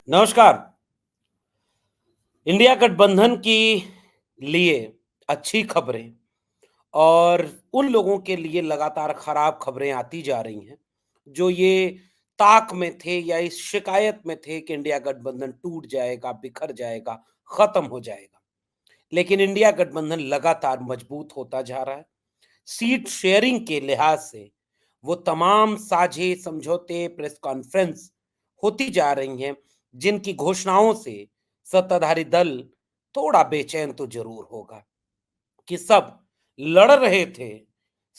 नमस्कार। इंडिया गठबंधन की लिए अच्छी खबरें और उन लोगों के लिए लगातार खराब खबरें आती जा रही हैं, जो ये ताक में थे या इस शिकायत में थे कि इंडिया गठबंधन टूट जाएगा, बिखर जाएगा, खत्म हो जाएगा। लेकिन इंडिया गठबंधन लगातार मजबूत होता जा रहा है। सीट शेयरिंग के लिहाज से वो तमाम साझे समझौते, प्रेस कॉन्फ्रेंस होती जा रही हैं, जिनकी घोषणाओं से सत्ताधारी दल थोड़ा बेचैन तो जरूर होगा कि सब लड़ रहे थे,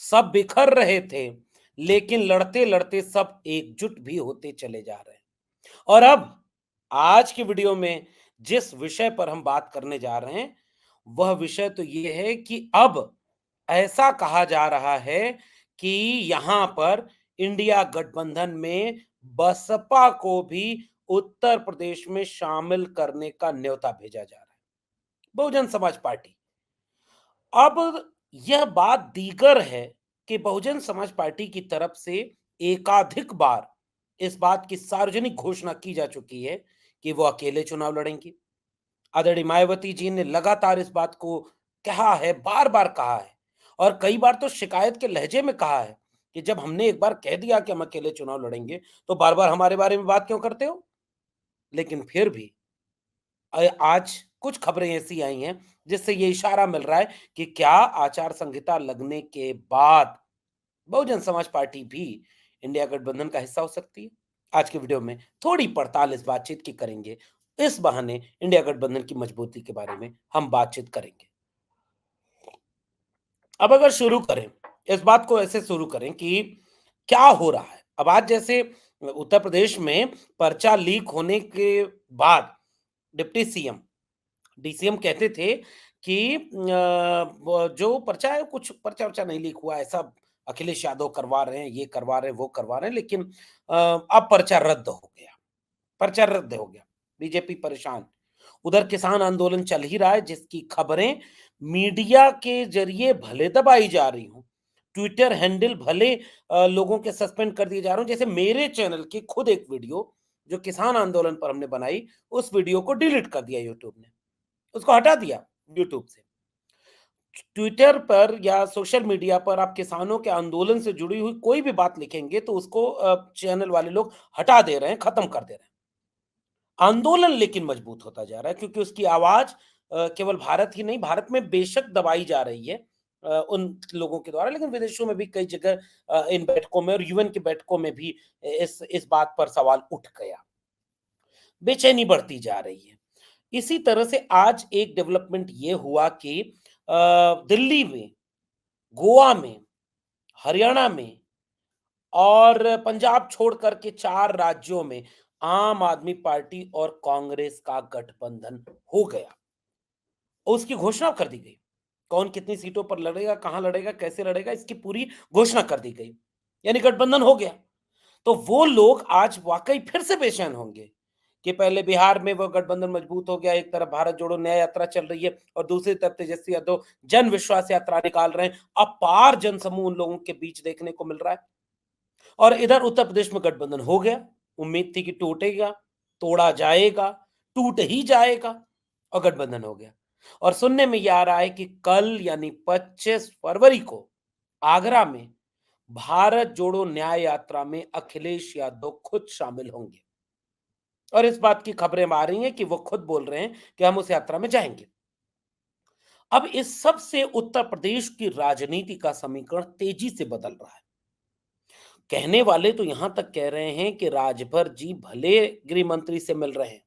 सब बिखर रहे थे, लेकिन लड़ते-लड़ते सब एकजुट भी होते चले जा रहे हैं। और अब आज की वीडियो में जिस विषय पर हम बात करने जा रहे हैं, वह विषय तो ये है कि अब ऐसा कहा जा रहा है कि यहां पर इंडिया गठबंधन में बसपा को भी उत्तर प्रदेश में शामिल करने का न्योता भेजा जा रहा है। बहुजन समाज पार्टी। अब यह बात दीगर है कि बहुजन समाज पार्टी की तरफ से एकाधिक बार इस बात की सार्वजनिक घोषणा की जा चुकी है कि वो अकेले चुनाव लड़ेंगी। आदरणीय मायावती जी ने लगातार इस बात को कहा है, बार-बार कहा है और कई बार तो शिकायत के लहजे में कहा है कि जब हमने एक बार कह दिया कि हम अकेले चुनाव लड़ेंगे, तो बार-बार हमारे बारे में बात क्यों करते हो? लेकिन फिर भी आज कुछ खबरें ऐसी आई हैं जिससे ये इशारा मिल रहा है कि क्या आचार संहिता लगने के बाद बहुजन समाज पार्टी भी इंडिया गठबंधन का हिस्सा हो सकती है। आज की वीडियो में थोड़ी पड़ताल इस बातचीत की करेंगे। इस बहाने इंडिया गठबंधन की मजबूती के बारे में हम बातचीत करेंगे। अब अगर शुरू करें, इस बात को ऐसे शुरू करें कि क्या हो रहा है। अब आज जैसे उत्तर प्रदेश में पर्चा लीक होने के बाद डिप्टी सीएम डीसीएम कहते थे कि जो पर्चा है, कुछ पर्चा वर्चा नहीं लीक हुआ है, सब अखिलेश यादव करवा रहे हैं, ये करवा रहे हैं, वो करवा रहे हैं, लेकिन अब पर्चा रद्द हो गया। पर्चा रद्द हो गया। बीजेपी परेशान। उधर किसान आंदोलन चल ही रहा है, जिसकी खबरें मीडिया के जरिए भले दबाई जा रही हूँ, ट्विटर हैंडल भले लोगों के सस्पेंड कर दिए जा रहे हो। जैसे मेरे चैनल की खुद एक वीडियो जो किसान आंदोलन पर हमने बनाई, उस वीडियो को डिलीट कर दिया यूट्यूब ने, उसको हटा दिया यूट्यूब से। ट्विटर पर या सोशल मीडिया पर आप किसानों के आंदोलन से जुड़ी हुई कोई भी बात लिखेंगे तो उसको चैनल वाले लोग हटा दे रहे हैं, खत्म कर दे रहे हैं। आंदोलन लेकिन मजबूत होता जा रहा है क्योंकि उसकी आवाज केवल भारत ही नहीं, भारत में बेशक दबाई जा रही है उन लोगों के द्वारा, लेकिन विदेशों में भी कई जगह इन बैठकों में और यूएन की बैठकों में भी इस बात पर सवाल उठ गया। बेचैनी बढ़ती जा रही है। इसी तरह से आज एक डेवलपमेंट ये हुआ कि दिल्ली में, गोवा में, हरियाणा में और पंजाब छोड़ कर के 4 राज्यों में आम आदमी पार्टी और कांग्रेस का गठबंधन हो गया। और उसकी घोषणा कर दी गई। कौन कितनी सीटों पर लड़ेगा, कहाँ लड़ेगा, कैसे लड़ेगा, इसकी पूरी घोषणा कर दी गई। यानी गठबंधन हो गया। तो वो लोग आज वाक़ई फिर से बेचैन होंगे कि पहले बिहार में वो गठबंधन मजबूत हो गया, एक तरफ भारत जोड़ो न्याय यात्रा चल रही है और दूसरी तरफ तेजस्वी यादव जन विश्वास यात्रा निकाल रहे हैं। अपार जनसमूह उन लोगों के बीच देखने को मिल रहा है। और इधर उत्तर प्रदेश में गठबंधन हो गया। उम्मीद थी कि टूटेगा, तोड़ा जाएगा, टूट ही जाएगा और गठबंधन हो गया। और सुनने में ये आ रहा है कि कल यानी 25 फरवरी को आगरा में भारत जोड़ो न्याय यात्रा में अखिलेश यादव खुद शामिल होंगे। और इस बात की खबरें आ रही हैं कि वो खुद बोल रहे हैं कि हम उस यात्रा में जाएंगे। अब इस सब से उत्तर प्रदेश की राजनीति का समीकरण तेजी से बदल रहा है। कहने वाले तो यहां तक कह रहे हैं कि राजभर जी भले गृह मंत्री से मिल रहे हैं,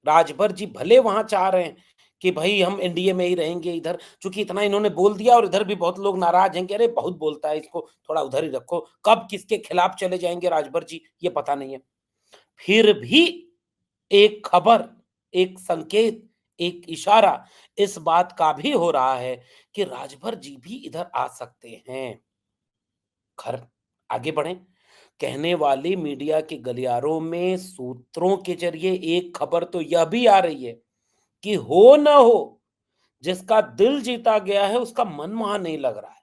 राजभर जी भले वहां चाह रहे हैं कि भाई हम एनडीए में ही रहेंगे। इधर चूंकि इतना इन्होंने बोल दिया और इधर भी बहुत लोग नाराज हैं कि अरे बहुत बोलता है, इसको थोड़ा उधर ही रखो। कब किसके खिलाफ चले जाएंगे राजभर जी, ये पता नहीं है। फिर भी एक खबर, एक संकेत, एक इशारा इस बात का भी हो रहा है कि राजभर जी भी इधर आ सकते हैं। खैर, आगे बढ़ें। कहने वाले मीडिया के गलियारों में सूत्रों के जरिए एक खबर तो यह भी आ रही है कि हो ना हो, जिसका दिल जीता गया है उसका मन वहां नहीं लग रहा है।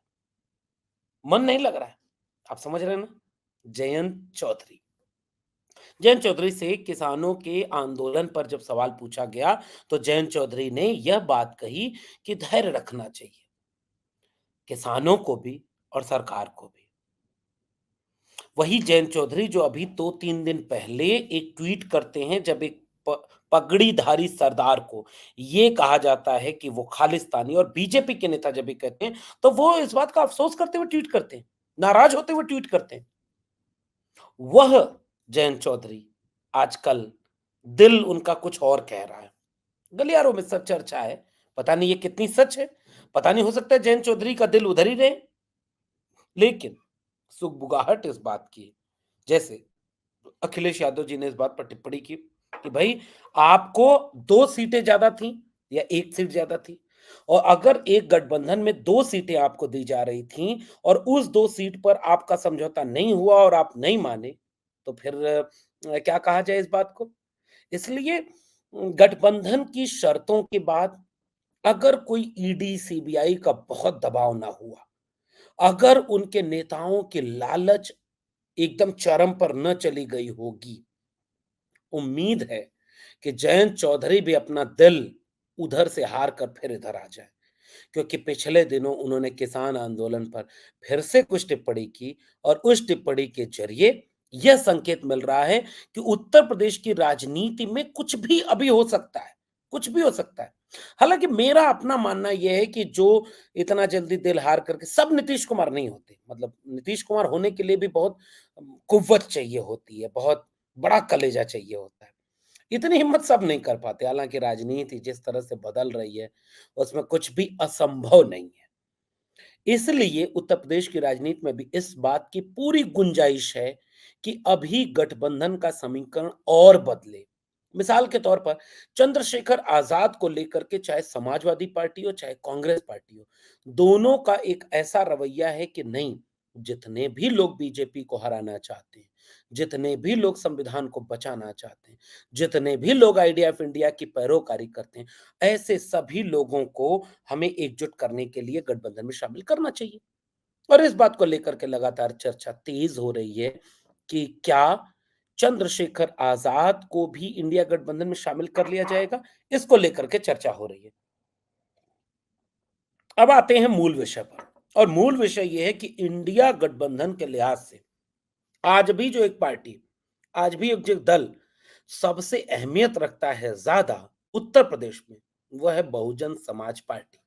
मन नहीं लग रहा है। आप समझ रहे हैं ना? जयंत चौधरी। जयंत चौधरी से किसानों के आंदोलन पर जब सवाल पूछा गया, तो जयंत चौधरी ने यह बात कही कि धैर्य रखना चाहिए, किसानों को भी और सरकार को भी। वही जयंत चौधरी जो अभी 2-3 दिन पहले एक ट्वीट करते हैं, जब एक पगड़ीधारी सरदार को ये कहा जाता है कि वो खालिस्तानी, और बीजेपी के नेता जब ये कहते हैं, तो वो इस बात का अफ़सोस करते हुए ट्वीट करते हैं, नाराज़ होते हुए ट्वीट करते हैं। वह जयंत चौधरी आजकल दिल उनका कुछ और कह रहा है। गलियारों में सब चर्चा है, पता नहीं ये कितनी सच है, पता नहीं, हो सकता है जयंत चौधरी का दिल उधर ही रहे। लेकिन सुगबुगाहट इस बात की है, जैसे अखिलेश यादव जी ने इस बात पर टिप्पणी की कि भाई, आपको 2 सीटें ज़्यादा थी या 1 सीट ज़्यादा थी, और अगर एक गठबंधन में 2 सीटें आपको दी जा रही थीं और उस 2 सीट पर आपका समझौता नहीं हुआ और आप नहीं माने, तो फिर क्या कहा जाए इस बात को? इसलिए गठबंधन की शर्तों के बाद अगर कोई ईडी, सीबीआई का बहुत दबाव ना हुआ, अगर उनके नेताओं की लालच एकदम चरम पर न चली गई होगी, उम्मीद है कि जयंत चौधरी भी अपना दिल उधर से हार कर फिर इधर आ जाए। क्योंकि पिछले दिनों उन्होंने किसान आंदोलन पर फिर से कुछ टिप्पणी की, और उस टिप्पणी के ज़रिए यह संकेत मिल रहा है कि उत्तर प्रदेश की राजनीति में कुछ भी अभी हो सकता है, कुछ भी हो सकता है। हालाँकि मेरा अपना मानना ये है कि जो इतना जल्दी दिल हार करके, सब नीतीश कुमार नहीं होते। मतलब नीतीश कुमार होने के लिए भी बहुत कुव्वत चाहिए होती है, बहुत बड़ा कलेजा चाहिए होता है। इतनी हिम्मत सब नहीं कर पाते, हालाँकि राजनीति जिस तरह से बदल रही है, उसमें कुछ भी असंभव नहीं है। इसलिए उत्तर प्रदेश की राजनीति में भी इस बात की पूरी गुंजाइश है कि अभी गठबंधन का समीकरण और बदले। मिसाल के तौर पर चंद्रशेखर आजाद को लेकर के चाहे समाजवादी पार्टी हो, चाहे कांग्रेस पार्टी हो, दोनों का एक ऐसा रवैया है कि नहीं, जितने भी लोग बीजेपी को हराना चाहते हैं, जितने भी लोग संविधान को बचाना चाहते हैं, जितने भी लोग आइडिया ऑफ इंडिया की पैरोकारी करते हैं, ऐसे सभी लोगों को हमें एकजुट करने के लिए गठबंधन में शामिल करना चाहिए। और इस बात को लेकर के लगातार चर्चा तेज हो रही है कि क्या चंद्रशेखर आजाद को भी इंडिया गठबंधन में शामिल कर लिया जाएगा? इसको लेकर के चर्चा हो रही है। अब आते हैं मूल विषय पर, और मूल विषय ये है कि इंडिया गठबंधन के लिहाज से आज भी जो एक पार्टी, आज भी एक जो दल सबसे अहमियत रखता है ज़्यादा उत्तर प्रदेश में, वो है बहुजन समाज पार्टी।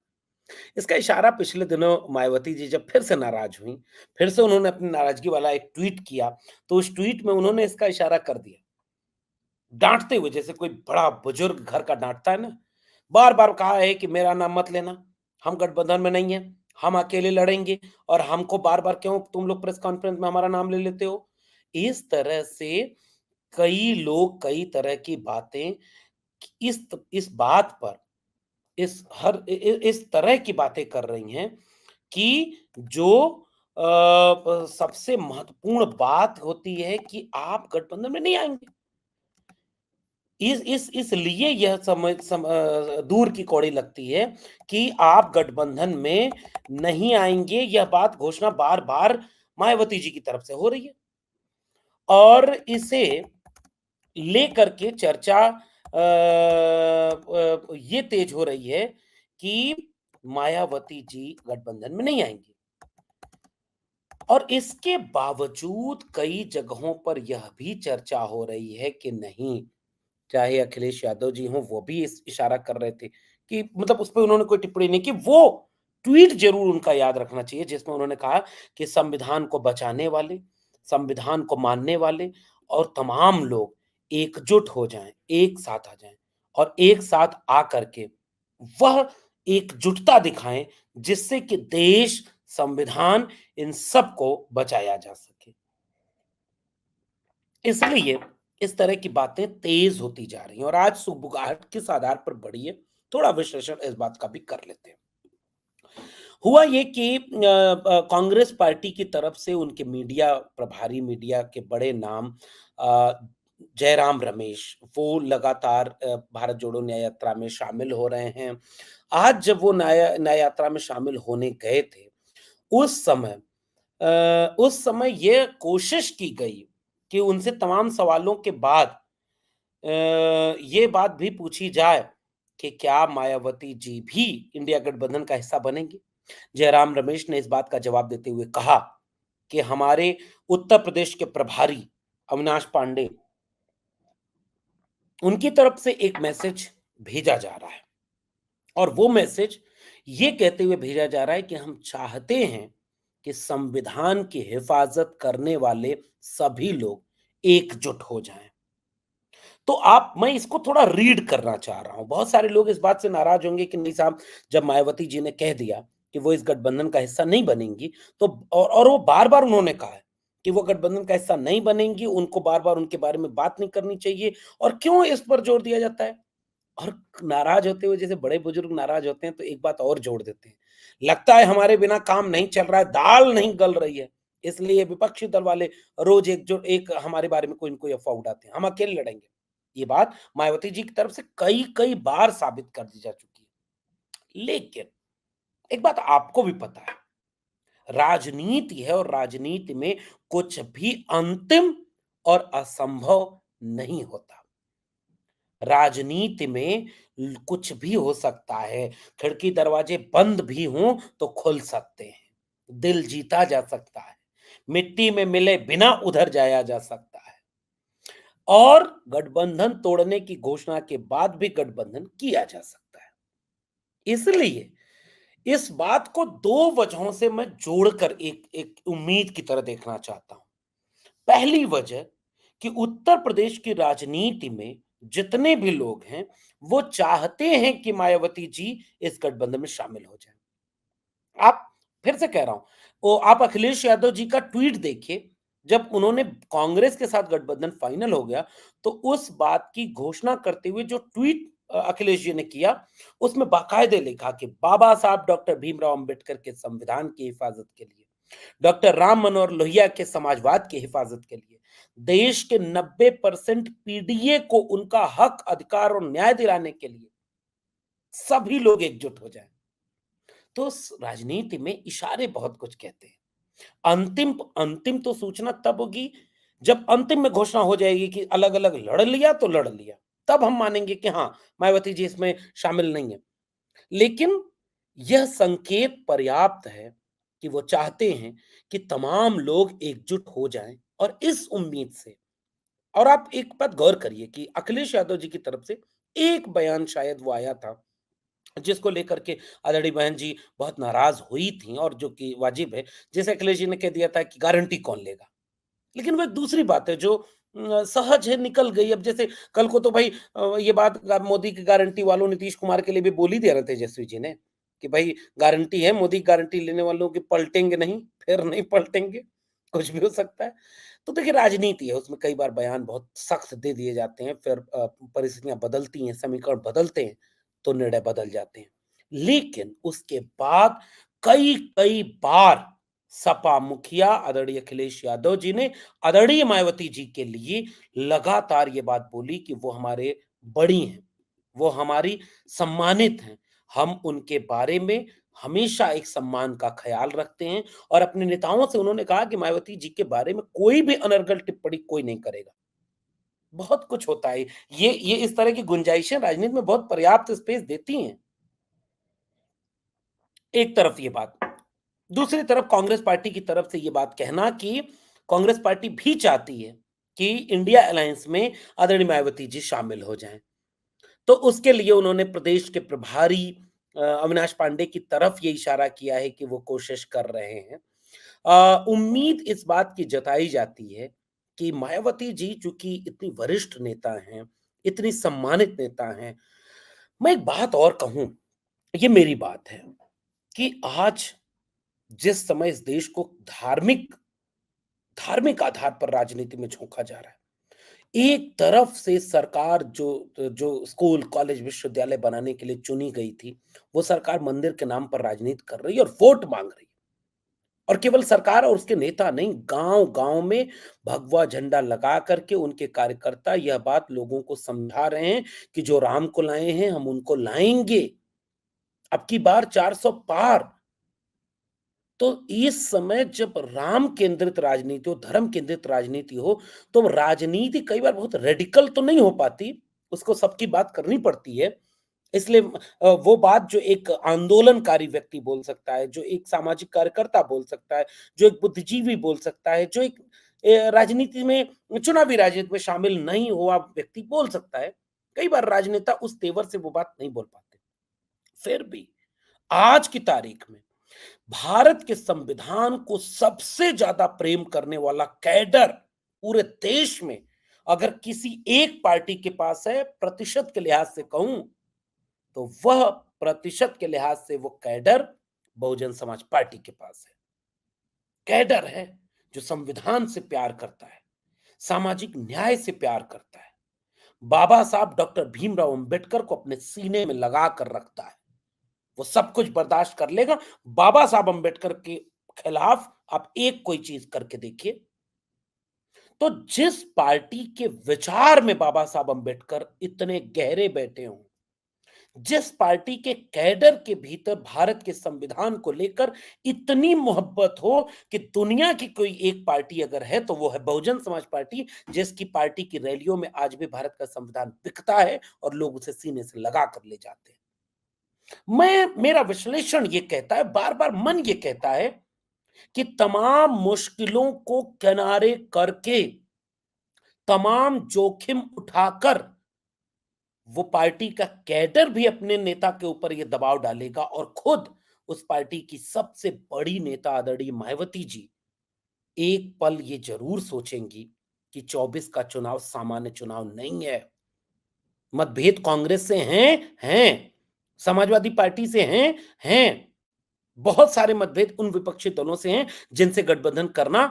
इसका इशारा पिछले दिनों मायावती जी जब फिर से नाराज़ हुईं, फिर से उन्होंने अपनी नाराज़गी वाला एक ट्वीट किया, तो उस ट्वीट में उन्होंने इसका इशारा कर दिया, डाँटते हुए, जैसे कोई बड़ा बुजुर्ग घर का डाँटता है ना, बार-बार कहा है कि मेरा नाम मत लेना, हम गठबंधन में नहीं हैं, हम अकेले लड़ेंगे, और हमको बार-बार क्यों तुम लोग प्रेस कॉन्फ्रेंस में हमारा नाम ले लेते हो? इस तरह से कई लोग कई तरह की बातें, इस बात पर, इस तरह की बातें कर रही हैं कि जो सबसे महत्वपूर्ण बात होती है कि आप गठबंधन में नहीं आएँगे। इसलिए यह दूर की कौड़ी लगती है कि आप गठबंधन में नहीं आएँगे, यह बात घोषणा बार-बार मायावती जी की तरफ से हो रही है। और इसे लेकर के चर्चा ये तेज हो रही है कि मायावती जी गठबंधन में नहीं आएँगी। और इसके बावजूद कई जगहों पर यह भी चर्चा हो रही है कि नहीं, चाहे अखिलेश यादव जी हों, वो भी इस इशारा कर रहे थे कि, मतलब उस पे उन्होंने कोई टिप्पणी नहीं की, वो ट्वीट ज़रूर उनका याद रखना चाहिए जिसमें उन्होंने कहा कि संविधान को बचाने वाले, संविधान को मानने वाले और तमाम लोग एकजुट हो जाएँ, एक साथ आ जाएँ, और एक साथ आकर के वह एकजुटता दिखाएँ जिससे कि देश, संविधान, इन सबको बचाया जा सके। इसलिए इस तरह की बातें तेज होती जा रही हैं, और आज सुगबुगाहट किस आधार पर बढ़ी है, थोड़ा विश्लेषण इस बात का भी कर लेते हैं। हुआ ये कि कांग्रेस पार्टी की तरफ से उनके मीडिया प्रभारी, मीडिया के बड़े नाम अ, जयराम रमेश, वो लगातार भारत जोड़ो न्याय यात्रा में शामिल हो रहे हैं। आज जब वो न्याय यात्रा में शामिल होने गए थे, उस समय ये कोशिश की गई कि उनसे तमाम सवालों के बाद ये बात भी पूछी जाए कि क्या मायावती जी भी इंडिया गठबंधन का हिस्सा बनेंगी? जयराम रमेश ने इस बात का जवाब देते हुए कहा कि हमारे उत्तर प्रदेश के प्रभारी अविनाश पांडे, उनकी तरफ से एक मैसेज भेजा जा रहा है और वो मैसेज ये कहते हुए भेजा जा रहा है कि हम चाहते हैं कि संविधान की हिफाजत करने वाले सभी लोग एकजुट हो जाएं। तो आप मैं इसको थोड़ा रीड करना चाह रहा हूं। बहुत सारे लोग इस बात से नाराज होंगे कि नहीं साहब, जब मायावती जी ने कह दिया कि वो इस गठबंधन का हिस्सा नहीं बनेंगी, तो और वो बार बार उन्होंने कहा है कि वो गठबंधन का हिस्सा नहीं बनेंगी, उनको बार बार उनके बारे में बात नहीं करनी चाहिए, और क्यों इस पर जोर दिया जाता है। और नाराज होते हुए जैसे बड़े बुजुर्ग नाराज होते हैं तो एक बात और जोड़ देते हैं, लगता है हमारे बिना काम नहीं चल रहा है, दाल नहीं गल रही है, इसलिए विपक्षी दल वाले रोज एक हमारे बारे में कोई न कोई अफवाह उड़ाते हैं, हम अकेले लड़ेंगे। ये बात मायावती जी की तरफ से कई कई बार साबित कर दी जा चुकी है। लेकिन एक बात आपको भी पता है, राजनीति है और राजनीति में कुछ भी अंतिम और असंभव नहीं होता। राजनीति में कुछ भी हो सकता है, खिड़की दरवाजे बंद भी हों तो खुल सकते हैं, दिल जीता जा सकता है, मिट्टी में मिले बिना उधर जाया जा सकता है, और गठबंधन तोड़ने की घोषणा के बाद भी गठबंधन किया जा सकता है। इसलिए इस बात को दो वजहों से मैं जोड़कर एक एक उम्मीद की तरह देखना चाहता हूं। पहली वजह कि उत्तर प्रदेश की राजनीति में जितने भी लोग हैं, वो चाहते हैं कि मायावती जी इस गठबंधन में शामिल हो जाएं। आप, फिर से कह रहा हूं, वो आप अखिलेश यादव जी का ट्वीट देखिए, जब उन्होंने कांग्रेस के साथ गठबंधन फाइनल हो गया, तो उस बात की घोषणा करते हुए जो ट्वीट अखिलेश जी ने किया, उसमें बाकायदे लिखा कि बाबा साहब डॉक्टर भीमराव अंबेडकर के संविधान की हिफाजत के लिए, डॉक्टर राम मनोहर लोहिया के समाजवाद की हिफाजत के लिए, देश के 90% पीडीए को उनका हक, अधिकार और न्याय दिलाने के लिए सभी लोग एकजुट हो जाएं। तो राजनीति में इशारे बहुत कुछ कहते हैं। अंतिम अंतिम तो सूचना तब होगी जब अंतिम में घोषणा हो जाएगी कि अलग अलग लड़ लिया तो लड़ लिया, तब हम मानेंगे कि हाँ, मायावती जी इसमें शामिल नहीं है। लेकिन यह संकेत पर्याप्त है कि वो चाहते हैं कि तमाम लोग एकजुट हो जाएं, और इस उम्मीद से, और आप एक बात गौर करिए कि अखिलेश यादव जी की तरफ से एक बयान शायद वो आया था, जिसको लेकर के आदरणीय बहन जी बहुत नाराज हुई थी, और जो कि वाजिब है। जैसे अखिलेश जी ने कह दिया था कि गारंटी कौन लेगा, लेकिन वो एक दूसरी बात है जो सहज है, निकल गई। अब जैसे कल को तो भाई ये बात मोदी की गारंटी वालों नीतीश कुमार के लिए भी बोल ही दे रहे तेजस्वी जी ने कि भाई गारंटी है, मोदी की गारंटी लेने वालों की पलटेंगे नहीं, फिर नहीं पलटेंगे, कुछ भी हो सकता है। तो देखिए राजनीति है, उसमें कई बार बयान बहुत सख्त दे दिए जाते हैं, फिर परिस्थितियां बदलती हैं, समीकरण बदलते हैं, तो निर्णय बदल जाते हैं। लेकिन उसके बाद कई कई बार सपा मुखिया आदरणीय अखिलेश यादव जी ने आदरणीय मायावती जी के लिए लगातार ये बात बोली कि वो हमारे बड़ी हैं, वो हमारी सम्मानित हैं, हम उनके बारे में हमेशा एक सम्मान का ख्याल रखते हैं, और अपने नेताओं से उन्होंने कहा कि मायावती जी के बारे में कोई भी अनर्गल टिप्पणी कोई नहीं करेगा। बहुत कुछ होता है, ये इस तरह की गुंजाइशें राजनीति में बहुत पर्याप्त स्पेस देती हैं। एक तरफ ये बात, दूसरी तरफ कांग्रेस पार्टी की तरफ से ये बात कहना कि कांग्रेस पार्टी भी चाहती है कि इंडिया अलायंस में आदरणीय मायावती जी शामिल हो जाएं। तो उसके लिए उन्होंने प्रदेश के प्रभारी अविनाश पांडे की तरफ ये इशारा किया है कि वो कोशिश कर रहे हैं। उम्मीद इस बात की जताई जाती है कि मायावती जी चूंकि इतनी वरिष्ठ नेता हैं, इतनी सम्मानित नेता हैं, मैं एक बात और कहूं, ये मेरी बात है कि आज जिस समय इस देश को धार्मिक धार्मिक आधार पर राजनीति में झोंका जा रहा है, एक तरफ से सरकार जो जो स्कूल कॉलेज विश्वविद्यालय बनाने के लिए चुनी गई थी, वो सरकार मंदिर के नाम पर राजनीति कर रही है और वोट मांग रही है। और केवल सरकार और उसके नेता नहीं, गांव गांव में भगवा झंडा लगा करके उनके कार्यकर्ता यह बात लोगों को समझा रहे हैं कि जो राम को लाए हैं हम उनको लाएंगे, अब की बार 400 पार। तो इस समय जब राम केंद्रित राजनीति हो, धर्म केंद्रित राजनीति हो, तो राजनीति कई बार बहुत रेडिकल तो नहीं हो पाती, उसको सबकी बात करनी पड़ती है। इसलिए वो बात जो एक आंदोलनकारी व्यक्ति बोल सकता है, जो एक सामाजिक कार्यकर्ता बोल सकता है, जो एक बुद्धिजीवी बोल सकता है, जो एक राजनीति में चुनावी राजनीति में शामिल नहीं हुआ व्यक्ति बोल सकता है। कई बार राजनेता उस तेवर से वो बात नहीं बोल पाते। फिर भी आज की तारीख में भारत के संविधान को सबसे ज्यादा प्रेम करने वाला कैडर पूरे देश में अगर किसी एक पार्टी के पास है, प्रतिशत के लिहाज से कहूं, तो वह प्रतिशत के लिहाज से वो कैडर बहुजन समाज पार्टी के पास है। कैडर है जो संविधान से प्यार करता है, सामाजिक न्याय से प्यार करता है, बाबा साहब डॉक्टर भीमराव अंबेडकर को अपने सीने में लगा कर रखता है। वो सब कुछ बर्दाश्त कर लेगा। बाबा साहब अंबेडकर के खिलाफ आप एक कोई चीज करके देखिए। तो जिस पार्टी के विचार में बाबा साहब अंबेडकर इतने गहरे बैठे हों, जिस पार्टी के कैडर के भीतर भारत के संविधान को लेकर इतनी मोहब्बत हो कि दुनिया की कोई एक पार्टी अगर है तो वो है बहुजन समाज पार्टी, जिसकी पार्टी की रैलियों में आज भी भारत का संविधान बिकता है और लोग उसे सीने से लगा कर ले जाते हैं। मेरा विश्लेषण ये कहता है, बार-बार मन ये कहता है कि तमाम मुश्किलों को किनारे करके, तमाम जोखिम उठाकर वो पार्टी का कैडर भी अपने नेता के ऊपर ये दबाव डालेगा और खुद उस पार्टी की सबसे बड़ी नेता आदरणीय मायावती जी एक पल ये जरूर सोचेंगी कि 24 का चुनाव सामान्य चुनाव नहीं है। मतभेद कांग्रेस से हैं, समाजवादी पार्टी से हैं, बहुत सारे मतभेद उन विपक्षी दलों से हैं जिनसे गठबंधन करना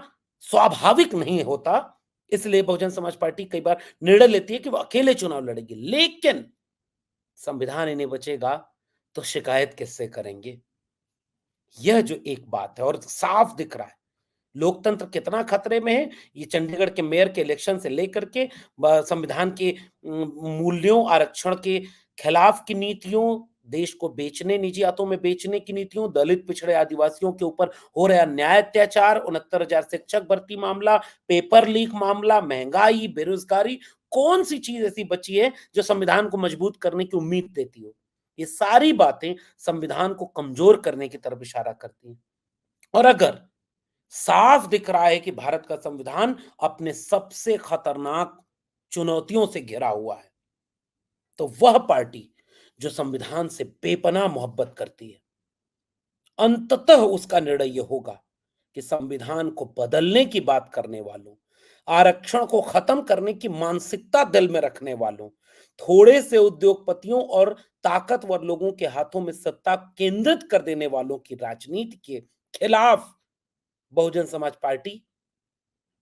स्वाभाविक नहीं होता। इसलिए बहुजन समाज पार्टी कई बार निर्णय लेती है कि वो अकेले चुनाव लड़ेगी, लेकिन संविधान इन्हें बचेगा तो शिकायत किससे करेंगे? यह जो एक बात है और साफ दिख रहा है लोकतंत्र कितना खतरे में है, ये चंडीगढ़ के मेयर के इलेक्शन से लेकर के संविधान के मूल्यों, आरक्षण के खिलाफ की नीतियों, देश को बेचने, निजी हाथों में बेचने की नीतियों, दलित पिछड़े आदिवासियों के ऊपर हो रहा न्याय अत्याचार, 69,000 शिक्षक भर्ती मामला, पेपर लीक मामला, महंगाई, बेरोजगारी, कौन सी चीज ऐसी बची है जो संविधान को मजबूत करने की उम्मीद देती हो? ये सारी बातें संविधान को कमजोर करने की तरफ इशारा करती हैं। और अगर साफ दिख रहा है कि भारत का संविधान अपने सबसे खतरनाक चुनौतियों से घिरा हुआ है, तो वह पार्टी जो संविधान से बेपनाह मोहब्बत करती है, अंततः उसका निर्णय यह होगा कि संविधान को बदलने की बात करने वालों, आरक्षण को खत्म करने की मानसिकता दिल में रखने वालों, थोड़े से उद्योगपतियों और ताकतवर लोगों के हाथों में सत्ता केंद्रित कर देने वालों की राजनीति के खिलाफ बहुजन समाज पार्टी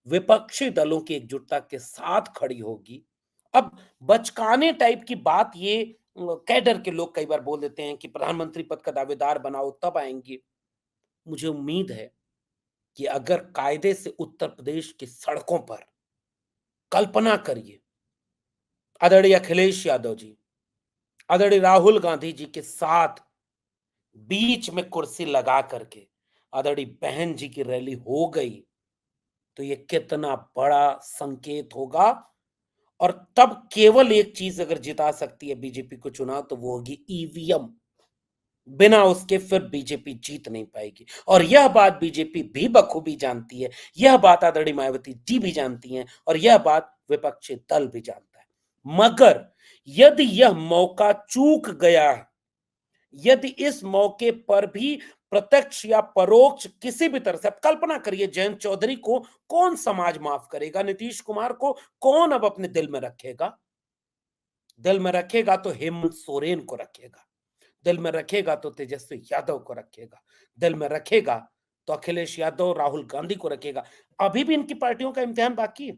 विपक्षी दलों की एकजुटता के साथ खड़ी होगी। अब बचकाने टाइप की बात ये कैडर के लोग कई बार बोल देते हैं कि प्रधानमंत्री पद का दावेदार बनाओ तब आएंगे। मुझे उम्मीद है कि अगर कायदे से उत्तर प्रदेश की सड़कों पर कल्पना करिए, आदरणीय अखिलेश यादव जी, आदरणीय राहुल गांधी जी के साथ बीच में कुर्सी लगा करके आदरणीय बहन जी की रैली हो गई, तो ये कितना बड़ा संकेत होगा। और तब केवल एक चीज अगर जिता सकती है बीजेपी को चुनाव, तो वो होगी ईवीएम। बिना उसके फिर बीजेपी जीत नहीं पाएगी और यह बात बीजेपी भी बखूबी जानती है, यह बात आदरणीय मायावती जी भी जानती हैं और यह बात विपक्षी दल भी जानता है। मगर यदि यह मौका चूक गया, यदि इस मौके पर भी प्रत्यक्ष या परोक्ष किसी भी तरह से, अब कल्पना करिए जयंत चौधरी को कौन समाज माफ करेगा, नीतीश कुमार को कौन अब अपने दिल में रखेगा? दिल में रखेगा तो हेमंत सोरेन को रखेगा, दिल में रखेगा तो तेजस्वी यादव को रखेगा, दिल में रखेगा तो अखिलेश यादव, राहुल गांधी को रखेगा। अभी भी इनकी पार्टियों का इम्तिहान बाकी है,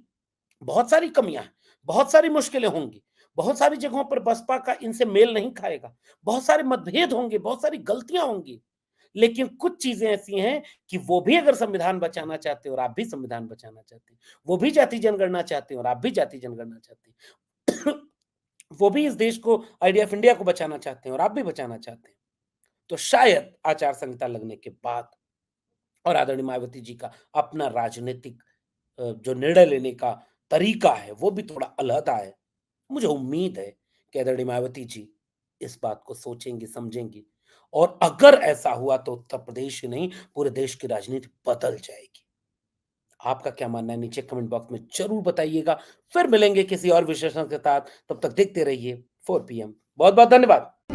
बहुत सारी कमियां हैं, बहुत सारी मुश्किलें होंगी, बहुत सारी जगहों पर बसपा का इनसे मेल नहीं खाएगा, बहुत सारे मतभेद होंगे, बहुत सारी गलतियां होंगी, लेकिन कुछ चीजें ऐसी हैं कि वो भी अगर संविधान बचाना चाहते हैं और आप भी संविधान बचाना चाहते हैं, वो भी जाति जनगणना चाहते हैं और आप भी जाति जनगणना चाहते हैं, वो भी इस देश को, आइडिया ऑफ इंडिया को बचाना चाहते हैं और आप भी बचाना चाहते हैं, तो शायद आचार संहिता लगने के बाद और आदरणीय मायावती जी का अपना राजनीतिक जो निर्णय लेने का तरीका है, वो भी थोड़ा अलहदा है। मुझे उम्मीद है कि आदरणीय मायावती जी इस बात को सोचेंगी, समझेंगी और अगर ऐसा हुआ तो उत्तर प्रदेश ही नहीं, पूरे देश की राजनीति बदल जाएगी। आपका क्या मानना है नीचे कमेंट बॉक्स में ज़रूर बताइएगा। फिर मिलेंगे किसी और विशेषण के साथ, तब तक देखते रहिए 4 पीएम। बहुत-बहुत धन्यवाद।